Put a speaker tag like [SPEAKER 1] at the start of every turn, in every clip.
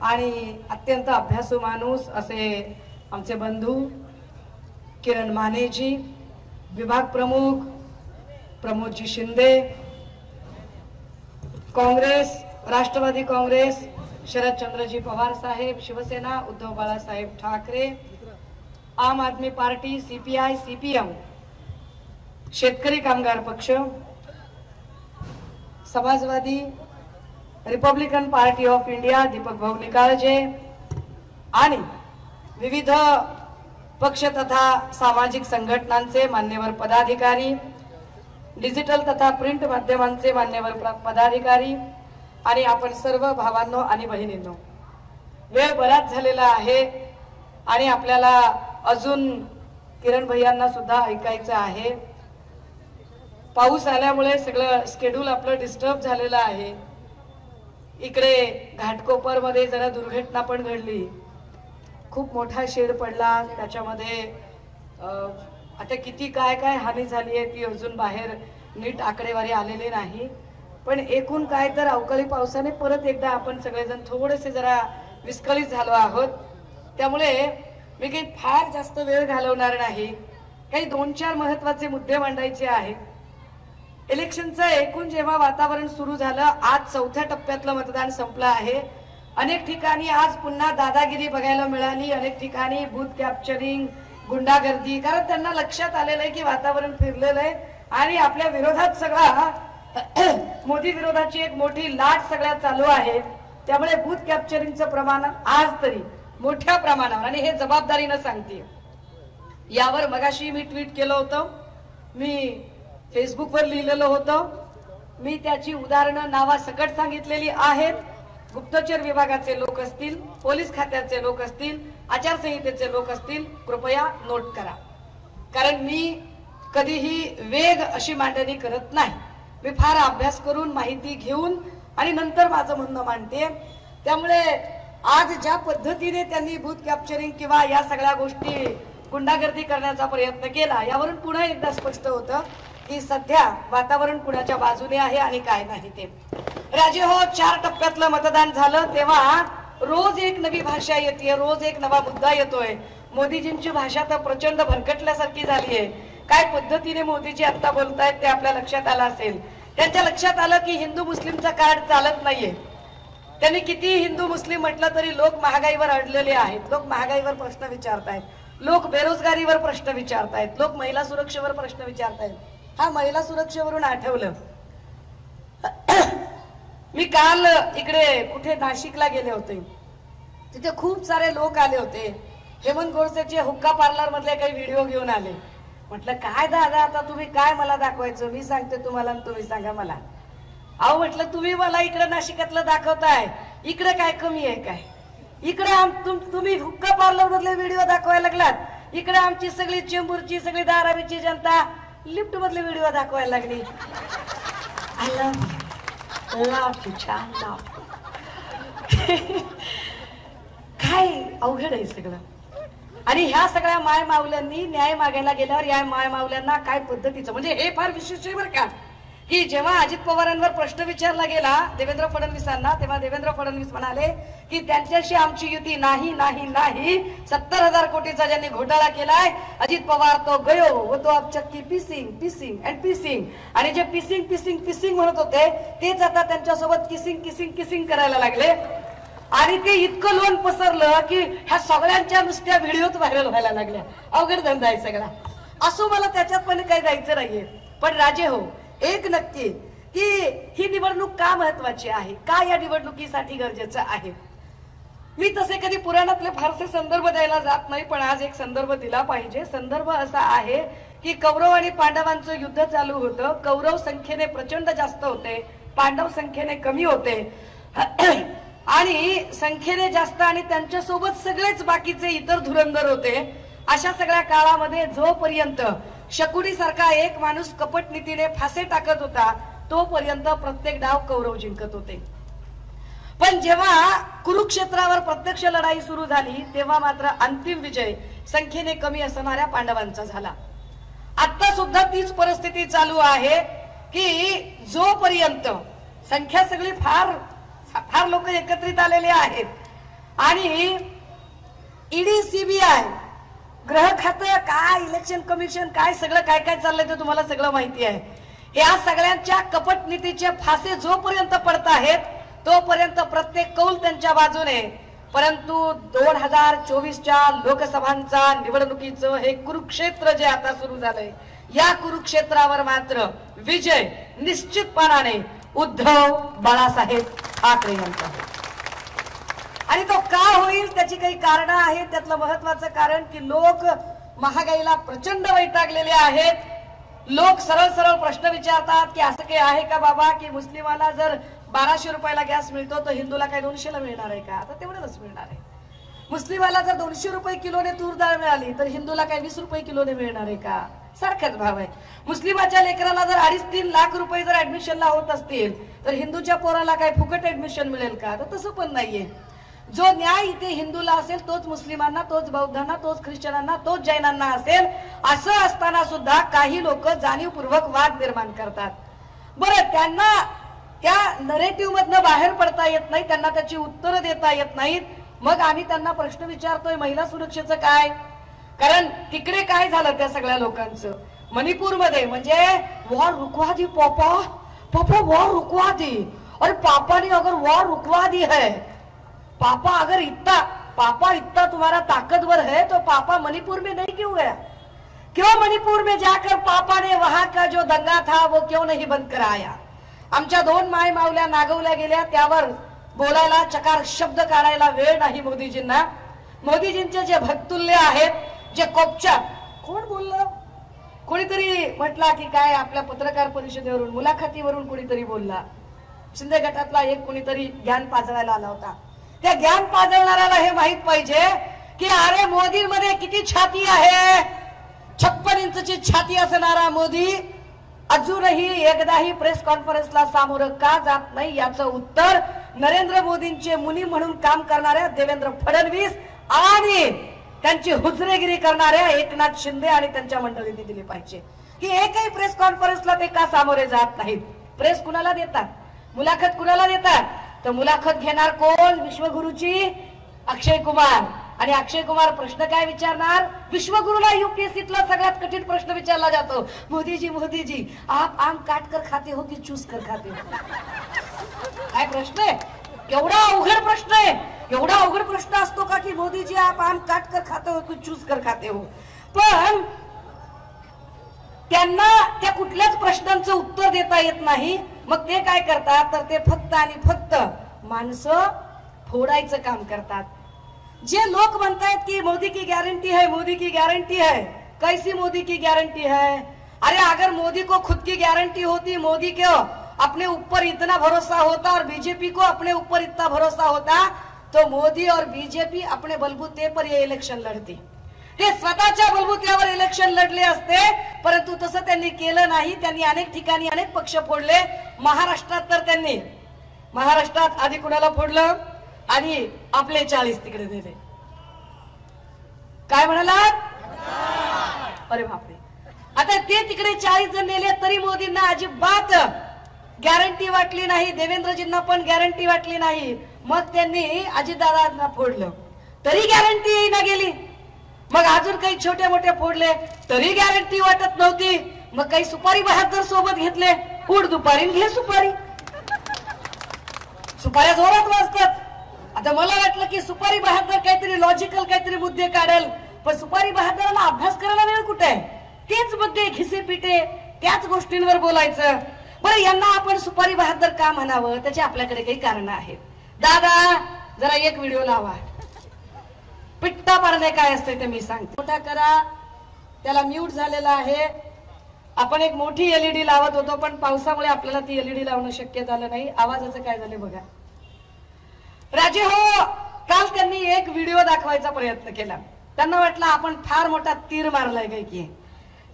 [SPEAKER 1] आणि अत्यंत अभ्यासू माणूस असे आमचे बंधू किरण मानेजी, विभाग प्रमुख प्रमोदजी शिंदे, काँग्रेस, राष्ट्रवादी काँग्रेस शरदचंद्रजी पवार साहेब, शिवसेना उद्धव बाळासाहेब ठाकरे, आम आदमी पार्टी, सीपीआय, सीपीएम, शेतकरी कामगार पक्ष, समाजवादी, republican party of India Deepak Bhau Nikalje आणि विविध पक्ष तथा सामाजिक संघटनांचे मान्यवर पदाधिकारी, डिजिटल तथा प्रिंट माध्यमांचे मान्यवर पदाधिकारी आणि आपण सर्व भावांनो आणि बहिणींनो, वेळ बराच झालेला आहे आणि आपल्याला अजून किरण भैयांना सुद्धा ऐकायचं आहे। पाऊस आल्यामुळे सगळं शेड्यूल आपलं डिस्टर्ब झालेलं आहे। इकडे घाटकोपर मध्ये जरा दुर्घटना पण घडली, खूप मोठा शेड पडला, त्याच्यामध्ये आता किती काय काय हानी झाली आहे ती अजून बाहेर नीट आकडेवारी आलेली नाही, पण एकूण काय तर अवकाळी पावसाने परत एकदा आपण सगळेजण थोडेसे जरा विस्कळीत झालो आहोत। त्यामुळे मी काही फार जास्त वेळ घालवणार नाही, काही 2-4 महत्त्वाचे मुद्दे मांडायचे आहेत। इलेक्शनचं एकूण जेव्हा वातावरण सुरू झालं, आज 4थ्या टप्प्यातलं मतदान संपलं आहे। अनेक ठिकाणी आज पुन्हा दादागिरी बघायला मिळाली, अनेक ठिकाणी बूथ कॅप्चरिंग, गुंडागर्दी, कारण त्यांना लक्षात आलेलं आहे की वातावरण फिरलेलं आहे आणि आपल्या विरोधात सगळा मोदी विरोधाची एक मोठी लाट सगळ्यात चालू आहे। त्यामुळे बूथ कॅप्चरिंगचं प्रमाण आज तरी मोठ्या प्रमाणावर, आणि हे जबाबदारीने सांगते, यावर मगाशी मी ट्विट केलं होतं, मी फेसबुकवर लिहिलेलं होतं, मी त्याची उदाहरणं नावासकट सांगितलेली आहेत। गुप्तचर विभागाचे लोक असतील, पोलीस खात्याचे लोक असतील, आचारसंहितेचे लोक असतील, कृपया नोट करा, कारण मी कधीही वेग अशी मांडणी करत नाही। मी फार अभ्यास करून माहिती घेऊन आणि नंतर माझं म्हणणं मांडते। त्यामुळे आज ज्या पद्धतीने त्यांनी बूथ कॅप्चरिंग किंवा या सगळ्या गोष्टी गुंडागर्दी करण्याचा प्रयत्न केला, यावरून पुन्हा एकदा स्पष्ट होतं की सध्या वातावरण कुणाच्या बाजूने आहे आणि काय नाही ते। राजे हो, 4 टप्प्यातलं मतदान झालं तेव्हा रोज एक नवी भाषा येते, रोज एक नवा मुद्दा येतोय। मोदीजींची भाषा तर प्रचंड भरकटल्यासारखी झाली आहे। काय पद्धतीने मोदीजी आता बोलतायत ते आपल्या लक्षात आलं असेल। त्यांच्या लक्षात आलं की हिंदू मुस्लिमचं कार्ड चालत नाहीये। त्यांनी किती हिंदू मुस्लिम म्हटलं तरी लोक महागाईवर अडलेले आहेत, लोक महागाईवर प्रश्न विचारतायत, लोक बेरोजगारीवर प्रश्न विचारतायत, लोक महिला सुरक्षेवर प्रश्न विचारतायत। हा महिला सुरक्षेवरून आठवलं, मी काल इकडे कुठे नाशिकला गेले होते, तिथे खूप सारे लोक आले होते। हेमंत गोडसेचे हुक्का पार्लर मधले काही व्हिडिओ घेऊन आले। म्हटलं काय दादा, आता तुम्ही काय मला दाखवायचं, मी सांगते तुम्हाला तुम्ही सांगा मला। अहो म्हटलं तुम्ही मला इकडे नाशिकातलं दाखवताय, इकडे काय कमी आहे काय? इकडे तुम्ही हुक्का पार्लर मधले व्हिडिओ दाखवायला लागलात, इकडे आमची सगळी चेंबूरची सगळी धारावीची जनता लिफ्ट मधले व्हिडिओ दाखवायला लागली। आय लव्ह यू छान काय अवघड आहे सगळं। आणि ह्या सगळ्या माय माऊल्यांनी न्याय मागायला गेल्यावर या माय माऊल्यांना काय पद्धतीचं, म्हणजे हे फार विशेष आहे बरं का, की जेव्हा अजित पवारांवर प्रश्न विचारला गेला देवेंद्र फडणवीसांना, तेव्हा देवेंद्र फडणवीस म्हणाले की त्यांच्याशी आमची युती नाही नाही नाही, 70,000 कोटीचा ज्यांनी घोटाळा केलाय अजित पवार तो गयो व तो अब चक्की पीसिंग पीसिंग अँड पीसिंग, आणि जे पीसिंग पीसिंग पीसिंग म्हणत होते तेच आता त्यांच्यासोबत किसिंग किसिंग किसिंग करायला लागले। आणि ते इतकं लोन पसरलं की ह्या सगळ्यांच्या नुसत्या व्हिडिओत व्हायरल व्हायला लागल्या। अवघड धंदा आहे सगळा। असो, मला त्याच्यात पण काही जायचं नाहीये, पण राजे हो, एक नक्की की ही निवडणूक का महत्वाची आहे, का या निवडणुकीसाठी गरजेचं आहे। मी तसे कधी पुराणातले फारसे संदर्भ द्यायला जात नाही, पण आज एक संदर्भ दिला पाहिजे। संदर्भ असा आहे की कौरव आणि पांडवांचं युद्ध चालू होतं, कौरव संख्येने प्रचंड जास्त होते, पांडव संख्येने कमी होते, आणि संख्येने जास्त आणि त्यांच्यासोबत सगळेच बाकीचे इतर धुरंधर होते। अशा सगळ्या काळामध्ये जोपर्यंत शकुनी सारखा एक माणूस कपट नीतीने फासे टाकत होता तोपर्यंत प्रत्येक डाव कौरव जिंकत होते। पण जेव्हा कुरुक्षेत्रावर प्रत्यक्ष लढाई सुरू झाली तेव्हा मात्र अंतिम विजय संख्येने कमी असणाऱ्या पांडवांचा झाला। आता सुद्धा तीच परिस्थिती चालू आहे की जोपर्यंत संख्या सगळी फार फार लोक एकत्रित आलेले आहेत, आणि ईडी, सीबीआय, गृह खातं, काय इलेक्शन कमिशन, काय सगळं काय काय चाललंय ते तुम्हाला सगळं माहिती आहे. या सगळ्यांच्या कपट नीतीचे फासे जोपर्यंत पडत आहेत तोपर्यंत प्रत्येक कौल त्यांच्या बाजूने. परंतु 2024च्या लोकसभांचा निवडणुकीचं हे कुरुक्षेत्र जे आता सुरू झालंय, या कुरुक्षेत्रावर मात्र विजय निश्चितपणाने उद्धव बाळासाहेब ठाकरे यांचा. आणि तो का होईल त्याची काही कारणं आहेत. त्यातलं महत्वाचं कारण की लोक महागाईला प्रचंड वैतागलेले आहेत. लोक सरळ सरळ प्रश्न विचारतात की असं काही आहे का बाबा की मुस्लिमाला जर 1200 रुपयाला गॅस मिळतो तर हिंदूला काय 200 ला मिळणार आहे का? आता तेवढंच मिळणार आहे. मुस्लिमाला जर 200 रुपये किलोने तूर डाळ मिळाली तर हिंदूला काय 20 रुपये किलोने मिळणार आहे का? सारखाच भाव आहे. मुस्लिमाच्या लेकराला जर 2.5-3 लाख रुपये जर ऍडमिशनला होत असतील तर हिंदूच्या पोराला काय फुकट ऍडमिशन मिळेल का? तर तसं पण नाहीये. जो न्याय इथे हिंदूला असेल तोच मुस्लिमांना, तोच बौद्धांना, तोच ख्रिश्चनांना, तोच जैनांना असेल. असं असताना सुद्धा काही लोक जाणीवपूर्वक वाद निर्माण करतात. बरं, त्यांना त्या नरेटिव्ह मधनं बाहेर पडता येत नाही, त्यांना त्याची उत्तरं देता येत नाहीत. मग आम्ही त्यांना प्रश्न विचारतोय महिला सुरक्षेचं काय? कारण तिकडे काय झालं त्या सगळ्या लोकांचं. मणिपूरमध्ये म्हणजे वॉर रुकवा दी पापा, पापा वॉर रुकवा दी. और पापा ने अगर वॉर रुकवा दी है, पापा अगर इतना तुम्हारा ताकतवर है तो पापा मणिपुर में नहीं क्यों गया? क्यों मणिपुर में जाकर पापा ने वहां का जो दंगा था वो क्यों नहीं बंद कराया? आमच्या 2 माय मावल्या नागवल्या गेल्या, त्यावर बोलायला चकार शब्द काढायला वेळ नाही मोदीजींना. मोदीजींचे जे भक्तुल्य आहेत, जे कोपच्या, कोण बोललं? कोणीतरी म्हटला की काय आपल्या पत्रकार परिषदेवरून, मुलाखतीवरून कोणीतरी बोलला. शिंदे गटातला एक कोणीतरी ज्ञान पाजवायला आला होता. त्या ज्ञान पाजवणाऱ्याला हे माहित पाहिजे की अरे मोदींमध्ये किती छाती आहे. 56 इंचची छाती असणारा मोदी अजूनही एकदाही प्रेस कॉन्फरन्सला सामोरं का जात नाही याचं उत्तर नरेंद्र मोदींचे मुनी म्हणून काम करणाऱ्या देवेंद्र फडणवीस आणि त्यांची हुजरेगिरी करणाऱ्या एकनाथ शिंदे आणि त्यांच्या मंडळींनी दिली पाहिजे. की एकही प्रेस कॉन्फरन्सला ते का सामोरे जात नाहीत. प्रेस कुणाला देतात, मुलाखत कुणाला देतात? तर मुलाखत घेणार कोण? विश्वगुरुची अक्षय कुमार. आणि अक्षय कुमार प्रश्न काय विचारणार? विश्वगुरुला यूपीएससीतला सगळ्यात कठीण प्रश्न विचारला जातो, मोदीजी मोदीजी आप आम काट कर खाते हो की चूस कर खाते हो? काय प्रश्न आहे? एवढा अवघड प्रश्न आहे. एवढा अवघड प्रश्न असतो का की मोदीजी आप आम काट कर खाते हो की चूस कर खाते हो? पण त्यांना त्या कुठल्याच प्रश्नांचं उत्तर देता येत नाही. मग ते काय करतात तर ते फक्त आणि फक्त माणसं फोडायचं काम करतात. जे लोक म्हणतात की मोदी की गारंटी है, मोदी की गारंटी है, कैसी मोदी की गारंटी है? अरे अगर मोदी को खुद की गारंटी होती, मोदी को अपने ऊपर इतना भरोसा होता और बीजेपी को अपने ऊपर इतना भरोसा होता तो मोदी और बीजेपी अपने बलबूते पर ये इलेक्शन लढती. ते स्वतःच्या बलबूत्यावर इलेक्शन लढले असते, परंतु तसं त्यांनी केलं नाही. त्यांनी अनेक ठिकाणी अनेक पक्ष फोडले. महाराष्ट्रात तर त्यांनी आधी कुणाला फोडलं आणि आपले 40 तिकडे दिले. काय म्हणालात? अरे बापरे. आता ते तिकडे 40 जण नेले तरी मोदींना अजिबात गॅरंटी वाटली नाही. देवेंद्रजींना पण गॅरंटी वाटली नाही. मग त्यांनी अजितदादांना फोडलं तरी गॅरंटी येईना गेली. मग अजून काही छोटे मोठे फोडले तरी गॅरंटी वाटत नव्हती. मग काही सुपारी बहादर सोबत घेतले, उड दुपारी घे सुपारी. सुपाऱ्या जोरात वाजतात. आता मला वाटलं की सुपारी बहादर काहीतरी लॉजिकल काहीतरी मुद्दे काढेल, पण सुपारी बहादराला अभ्यास करायला वेळ कुठे आहे? तेच मुद्दे घिसे पिटे, त्याच गोष्टींवर बोलायचं. बरं, यांना आपण सुपारी बहादर का म्हणावं? त्याची आपल्याकडे काही कारण आहेत. दादा जरा एक व्हिडिओ लावा. पिट्टा पाडणे काय असते ते मी सांगते. मोठा करा, त्याला म्यूट झालेला आहे. आपण एक मोठी एलईडी लावत होतो पण पावसामुळे आपल्याला ती एलईडी लावणं शक्य झालं नाही. आवाजाचं काय झालं बघा. राजे हो, काल त्यांनी एक व्हिडिओ दाखवायचा प्रयत्न केला. त्यांना वाटलं आपण फार मोठा तीर मारलाय काय की.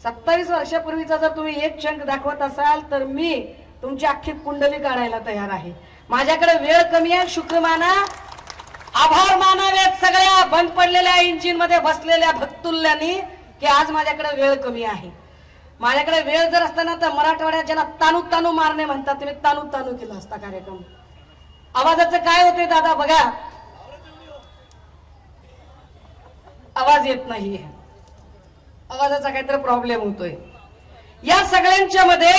[SPEAKER 1] 27 वर्षापूर्वीचा जर तुम्ही एक चंक दाखवत असाल तर मी तुमची अख्खी कुंडली काढायला तयार आहे. माझ्याकडे वेळ कमी आहे. शुक्रमाना, आभार मानावेत सगळ्या बंद पडलेल्या इंजिन मध्ये बसलेल्या भक्तुल्यांनी की आज माझ्याकडे वेळ कमी आहे. माझ्याकडे वेळ जर असताना तर मराठवाड्यात ज्यांना तानू तानू मारणे म्हणतात ते मी तानू तानू केला असता कार्यक्रम. आवाजाचं काय होते दादा बघा. आवाज येत नाहीये, आवाजाचा काहीतरी प्रॉब्लेम होतोय। या सगळ्यांच्या मध्ये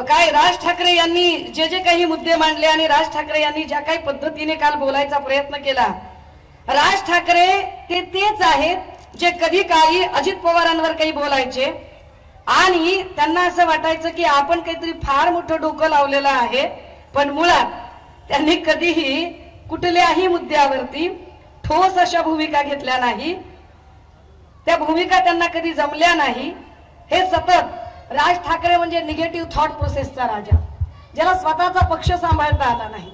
[SPEAKER 1] काय राज ठाकरे यांनी जे काही मुद्दे मांडले आणि राज ठाकरे यांनी ज्या काही पद्धतीने काल बोलायचा प्रयत्न केला, राज ठाकरे तेच आहेत जे कधी काळी अजित पवारांवर काही बोलायचे आणि त्यांना असं वाटायचं की आपण काहीतरी फार मोठं डोकं लावलेलं आहे, पण मुळात त्यांनी कधीही कुठल्याही मुद्द्यावरती ठोस अशा भूमिका घेतल्या नाही, त्या भूमिका त्यांना कधी जमल्या नाही। हे सतत राज ठाकरे म्हणजे निगेटिव्ह थॉट प्रोसेसचा राजा, ज्याला स्वतःचा पक्ष सांभाळता आला नाही,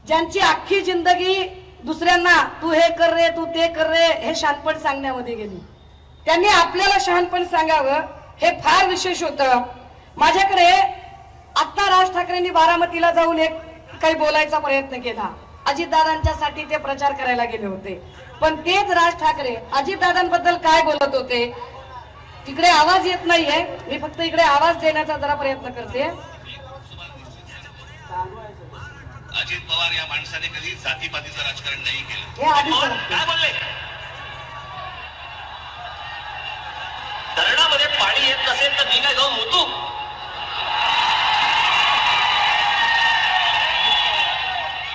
[SPEAKER 1] ज्यांची अख्खी जिंदगी दुसऱ्यांना तू हे कर रे, तू ते कर रे हे शहाणपण सांगण्यामध्ये गेली, त्यांनी आपल्याला शहाणपण सांगावं हे फार विशेष होतं। माझ्याकडे आता राज ठाकरेंनी बारामतीला जाऊन एक काही बोलायचा प्रयत्न केला, अजितदादांच्यासाठी ते प्रचार करायला गेले होते, पण तेच राज ठाकरे अजितदादांबद्दल काय बोलत होते तिकडे आवाज येत नाहीये, मी फक्त इकडे आवाज देण्याचा जरा प्रयत्न करते।
[SPEAKER 2] अजित पवार या माणसाने कधी जातीपातीचं राजकारण नाही केलं।
[SPEAKER 1] हे आधी
[SPEAKER 2] काय बोलले? धरणामध्ये पाणी येत नसेल तर मी काय जाऊन मुतू?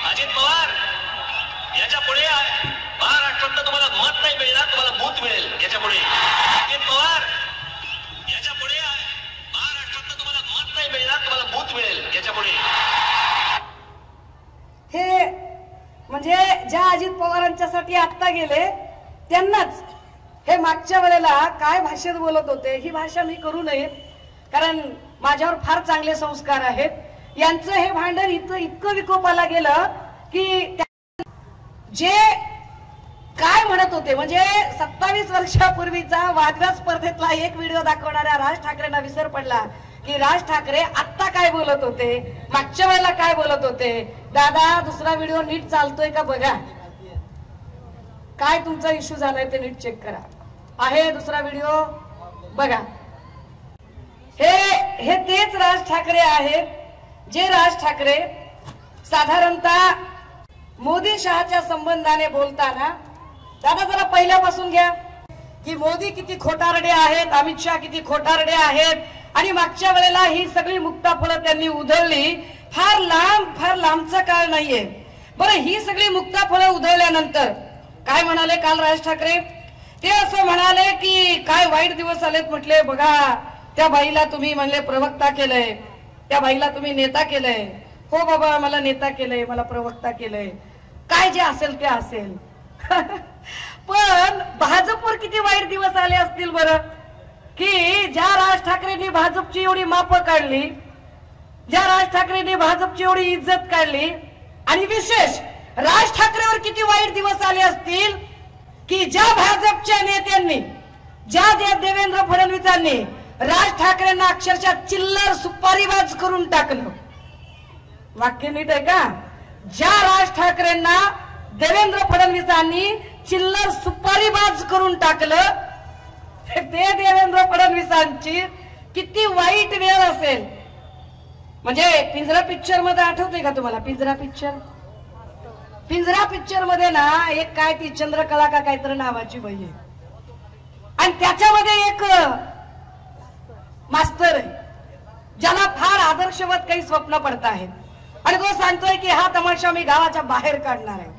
[SPEAKER 2] अजित पवार याच्या पुढे महाराष्ट्रात तुम्हाला मत नाही मिळणार, तुम्हाला बूथ मिळेल याच्या पुढे। अजित पवार याच्या पुढे महाराष्ट्रात तुम्हाला मत नाही मिळणार, तुम्हाला बूथ मिळेल याच्या पुढे।
[SPEAKER 1] हे म्हणजे ज्या अजित पवारांच्यासाठी आत्ता गेले त्यांनाच हे मागच्या वेळेला काय भाषेत बोलत होते, ही भाषा मी करू नये कारण माझ्यावर फार चांगले संस्कार आहेत। यांचं हे भांडण इतकं विकोपाला गेलं की जे काय म्हणत होते, म्हणजे 27 वर्षापूर्वीचा वादग्रस्त स्पर्धेतला एक व्हिडिओ दाखवणाऱ्या राज ठाकरेंना विसर पडला की राज ठाकरे आत्ता काय बोलत होते, मागच्या वेळेला काय बोलत होते। दादा दुसरा व्हिडिओ नीट चालतोय का बघा, काय तुमचा इश्यू झालाय ते नीट चेक करा, आहे दुसरा व्हिडिओ बघा। हे तेच राज ठाकरे आहेत जे राज ठाकरे साधारणतः मोदी शहाच्या संबंधाने बोलताना, दादा जरा पहिल्यापासून घ्या की मोदी किती खोटारडे आहेत, अमित शहा किती खोटारडे आहेत आणि मागच्या वेळेला ही सगळी मुक्ताफळं त्यांनी उधळली, फार लांबचा काळ नाहीये। बरं ही सगळी मुक्ताफळं उधळल्यानंतर काय म्हणाले काल राज ठाकरे? ते असं म्हणाले की काय वाईट दिवस आलेत, म्हटले बघा त्या बाईला तुम्ही म्हणले प्रवक्ता केलंय, त्या बाईला तुम्ही नेता केलंय। हो बाबा मला नेता केलंय, मला प्रवक्ता केलंय, काय जे असेल ते असेल। पण भाजपवर किती वाईट दिवस आले असतील बरं, की ज्या राज ठाकरेंनी भाजपची एवढी माप काढली, ज्या राज ठाकरेंनी भाजपची एवढी इज्जत काढली, आणि विशेष राज ठाकरेवर किती वाईट दिवस आले असतील की ज्या भाजपच्या नेत्यांनी, ज्या देवेंद्र फडणवीसांनी राज ठाकरेंना अक्षरशः चिल्लर सुपारीबाज करून टाकलं। वाक्य नीट आहे का? ज्या राज ठाकरेंना देवेंद्र फडणवीसांनी चिल्लर सुपारीबाज करून टाकलं, ते देवेंद्र फडणवीसांची किती वाईट वेळ असेल। म्हणजे पिंजरा पिक्चर मध्ये आठवते का तुम्हाला? पिंजरा पिक्चर मध्ये ना एक काय ती चंद्रकला का काहीतरी नावाची बाई आहे आणि त्याच्यामध्ये एक मास्तर आहे ज्याला फार आदर्शवत काही स्वप्न पडत आहेत आणि तो सांगतोय की हा तमाशा मी गावाच्या बाहेर काढणार आहे।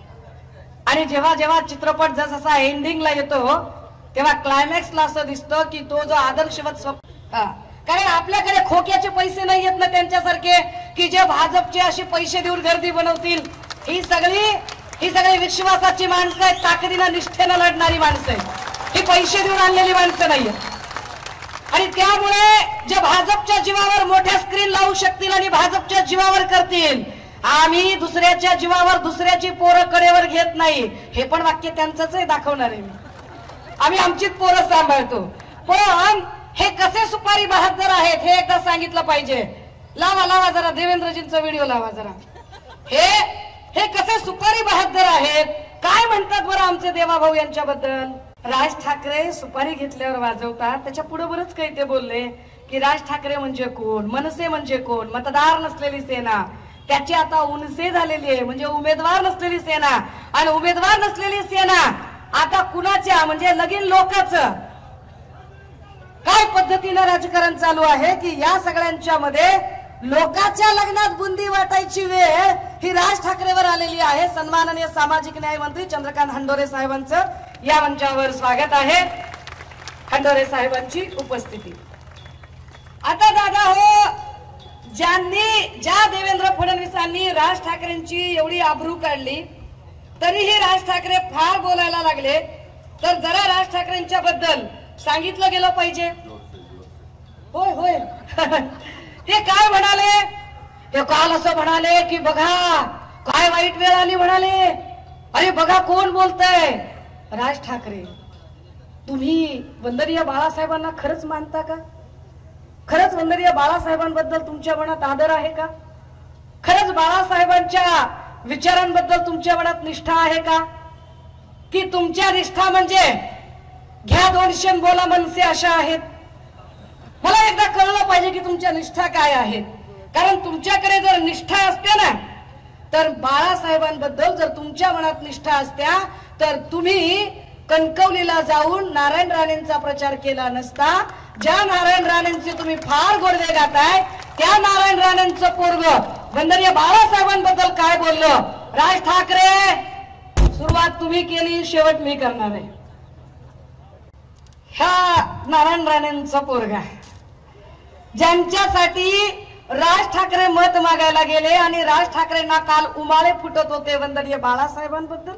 [SPEAKER 1] आणि जेव्हा जेव्हा चित्रपट जसा एंडिंगला येतो तेव्हा क्लायमॅक्सला असं दिसतं की तो जो आदर्शवत स्वप्न, कारण आपल्याकडे खोक्याचे पैसे नाही येत ना त्यांच्यासारखे की जे भाजपचे असे पैसे देऊन गर्दी बनवतील। ही सगळी विश्वासाची माणसं आहेत, ताकदीनं निष्ठेनं लढणारी माणसं आहेत, ही पैसे देऊन आणलेली माणसं नाहीये। आणि त्यामुळे जे भाजपच्या जीवावर मोठ्या स्क्रीन लावू शकतील आणि भाजपच्या जीवावर करतील, आम्ही दुसऱ्याच्या जीवावर दुसऱ्याची पोरं कडेवर घेत नाही। हे पण वाक्य त्यांचंच आहे, दाखवणार आहे मी। आम्ही आमचीच पोरं सांभाळतो, पण हे कसे सुपारी बहादर आहेत हे एकदा सांगितलं पाहिजे। लावा जरा देवेंद्रजींचा व्हिडिओ लावा जरा। हे कसे सुपारी बहादर आहेत, काय म्हणतात बरं आमचे देवाभाऊ यांच्याबद्दल? राज ठाकरे सुपारी घेतल्यावर वाजवतात, त्याच्या पुढे बरंच काही ते बोलले की राज ठाकरे म्हणजे कोण, मनसे म्हणजे कोण, मतदार नसलेली सेना, त्याची आता उनसे झालेली आहे, म्हणजे उमेदवार नसलेली सेना. आणि उमेदवार नसलेली सेना आता कुणाच्या, म्हणजे लगीन लोकांचं काय पद्धतीनं राजकारण चालू आहे की या सगळ्यांच्या मध्ये लोकांच्या लग्नात बुंदी वाटायची वेळ ही राज ठाकरेवर आलेली आहे. सन्माननीय सामाजिक न्याय मंत्री चंद्रकांत हंडोरे साहेबांचं या मंचावर स्वागत आहे. हंडोरे साहेबांची उपस्थिती. आता दादा हो, ज्या देवेंद्र फडणवीसांनी राज ठाकरेंची एवढी आबरू काढली तरीही राज ठाकरे फार बोलायला लागले, तर जरा राज ठाकरेंच्या बद्दल सांगितलं गेलं पाहिजे. होय होय ते काय म्हणाले, ते काल असं म्हणाले की बघा काय वाईट वेळ आली म्हणाले. अरे बघा कोण बोलतय, राज ठाकरे. तुम्ही वंदनीय बाळासाहेबांना खरंच मानता का? खरंच वंदनीय बाळासाहेबांबद्दल तुमच्या मनात आदर आहे का? खरंच बाळासाहेबांच्या विचारांबद्दल तुमच्या मनात निष्ठा आहे का? की तुमच्या निष्ठा म्हणजे घ्या 200 बोला मनसे अशा आहेत? मला एकदा कळलं पाहिजे की तुमच्या निष्ठा काय आहेत. कारण तुमच्याकडे जर निष्ठा असते ना, तर बाळासाहेबांबद्दल जर तुमच्या मनात निष्ठा असत्या तर तुम्ही कणकवलीला जाऊन नारायण राणेंचा प्रचार केला नसता. ज्या नारायण राणेंचे तुम्ही फार गोडवे गाताय त्या नारायण राणेंचं पोरग वंदनीय बाळासाहेबांबद्दल काय बोललो. राज ठाकरे, सुरुवात तुम्ही केली, शेवट मी करणार आहे. ह्या नारायण राणेंचा पोरगा ज्यांच्यासाठी राज ठाकरे मत मागायला गेले आणि राज ठाकरेंना काल उमाळे फुटत होते वंदनीय बाळासाहेबांबद्दल.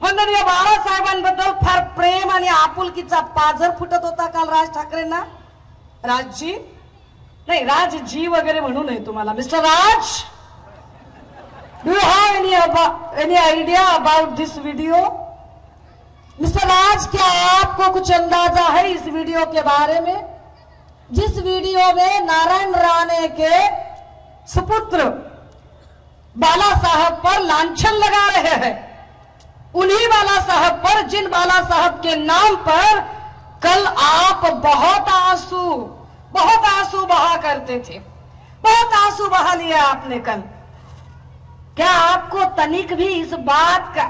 [SPEAKER 1] वंदनीय बाळासाहेबांबद्दल फार प्रेम आणि आपुलकीचा पाझर फुटत होता काल राज ठाकरेंना. राजजी नाही, राजजी वगैरे म्हणू नये तुम्हाला. Mister Raj, do you have any idea about this video? Mister Raj, क्या आपको कुछ अंदाजा है इस वीडियो के बारे में? जिस वीडियो में नारायण राणे के सुपुत्र बाला साहब पर लांछन लगा रहे हैं, उन्हीं बाला साहब पर, जिन बाला साहब के नाम पर कल आप बहुत आंसू बहा करते थे, बहुत आंसू बहा लिया आपने कल. क्या आपको तनिक भी इस बात का,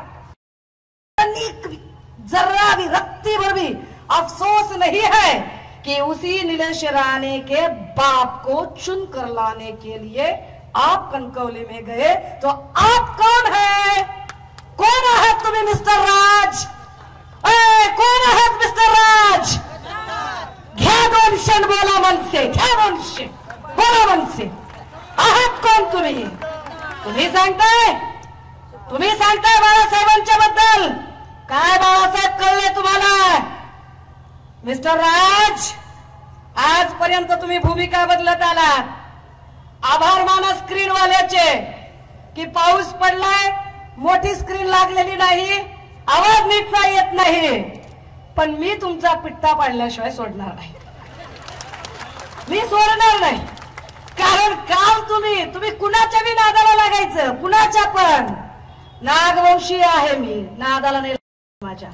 [SPEAKER 1] तनिक भी, जरा भी, रत्ती भर भी अफसोस नहीं है कि उसी नीलेश राणे के बाप को चुन कर लाने के लिए आप कणकवली में गए? तो आप कौन है? कौन आहात तुम्ही मिस्टर राज? कोण आहात मिस्टर राज? घ्या 200 बोला मनसे, घ्या 200 बोला मनसे. आहात कोण तुम्ही? तुम्ही सांगताय बाळासाहेबांच्या बद्दल काय? बाळासाहेब कळले तुम्हाला? मिस्टर राज, आजपर्यंत तुम्ही भूमिका बदलत आलात. आभार माना स्क्रीन वाल्याचे की पाऊस पडलाय, मोठी स्क्रीन लागलेली नाही, आवाज नीटचा येत नाही, पण मी तुमचा पिट्टा पाडल्याशिवाय सोडणार नाही. मी सोडणार नाही. कारण काल तुम्ही कुणाच्या बी नादाला लागायचं, कुणाच्या पण. नागवंशी आहे मी, नादाला नाही माझ्या,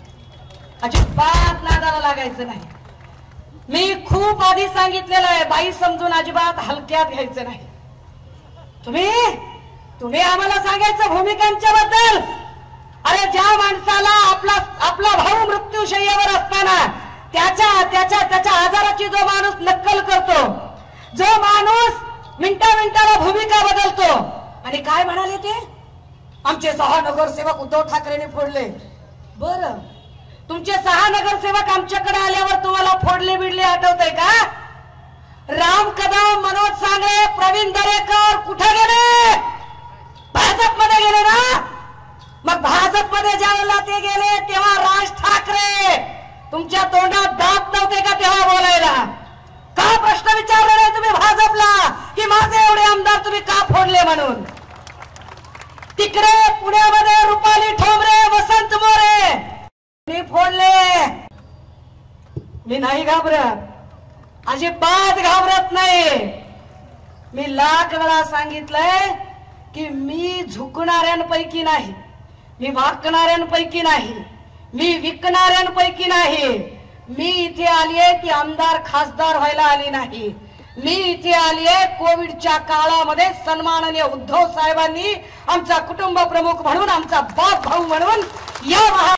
[SPEAKER 1] अजिबात नादाला लागायचं नाही. मी खूप आधी सांगितलेलं आहे, बाई समजून अजिबात हलक्यात घ्यायचं नाही. तुम्ही आम्हाला सांगायचं भूमिकांच्या बद्दल. अरे ज्या माणसाला आपला भाऊ मृत्यूशय्यावर असताना त्याच्या आजाराची जो माणूस नक्कल करतो, जो माणूस मिनिटाला भूमिका बदलतो. आणि काय म्हणाले ते? आमचे 6 नगरसेवक उद्धव ठाकरेंनी फोडले. बरं, तुमचे 6 नगरसेवक आमच्याकडे आल्यावर तुम्हाला फोडले बिडले आठवतंय का? राम कदम, मनोज सांगळे, प्रवीण दरेकर कुठे गेले? भाजपमध्ये गेले ना. मग भाजपमध्ये ज्यावेळेला ते गेले तेव्हा राज ठाकरे तुमच्या तोंडात दात नव्हते का तेव्हा बोलायला? का प्रश्न विचारला नाही तुम्ही भाजपला की माझे एवढे आमदार तुम्ही का फोडले म्हणून? तिकडे पुण्यामध्ये रुपाली ठोंबरे, वसंत मोरे मी फोडले. मी नाही घाबरत, अजिबात घाबरत नाही. मी लाख वेळा सांगितलंय की मी झुकणाऱ्यांपैकी नाही, मी वाकणाऱ्यांपैकी नाही, मी विकणाऱ्यांपैकी नाही. मी इथे आलीये की आमदार खासदार व्हायला आली नाही. मी इथे आली आहे कोविडच्या काळामध्ये सन्माननीय उद्धव साहेबांनी आमचा कुटुंब प्रमुख म्हणून आमचा बाप भाऊ म्हणून या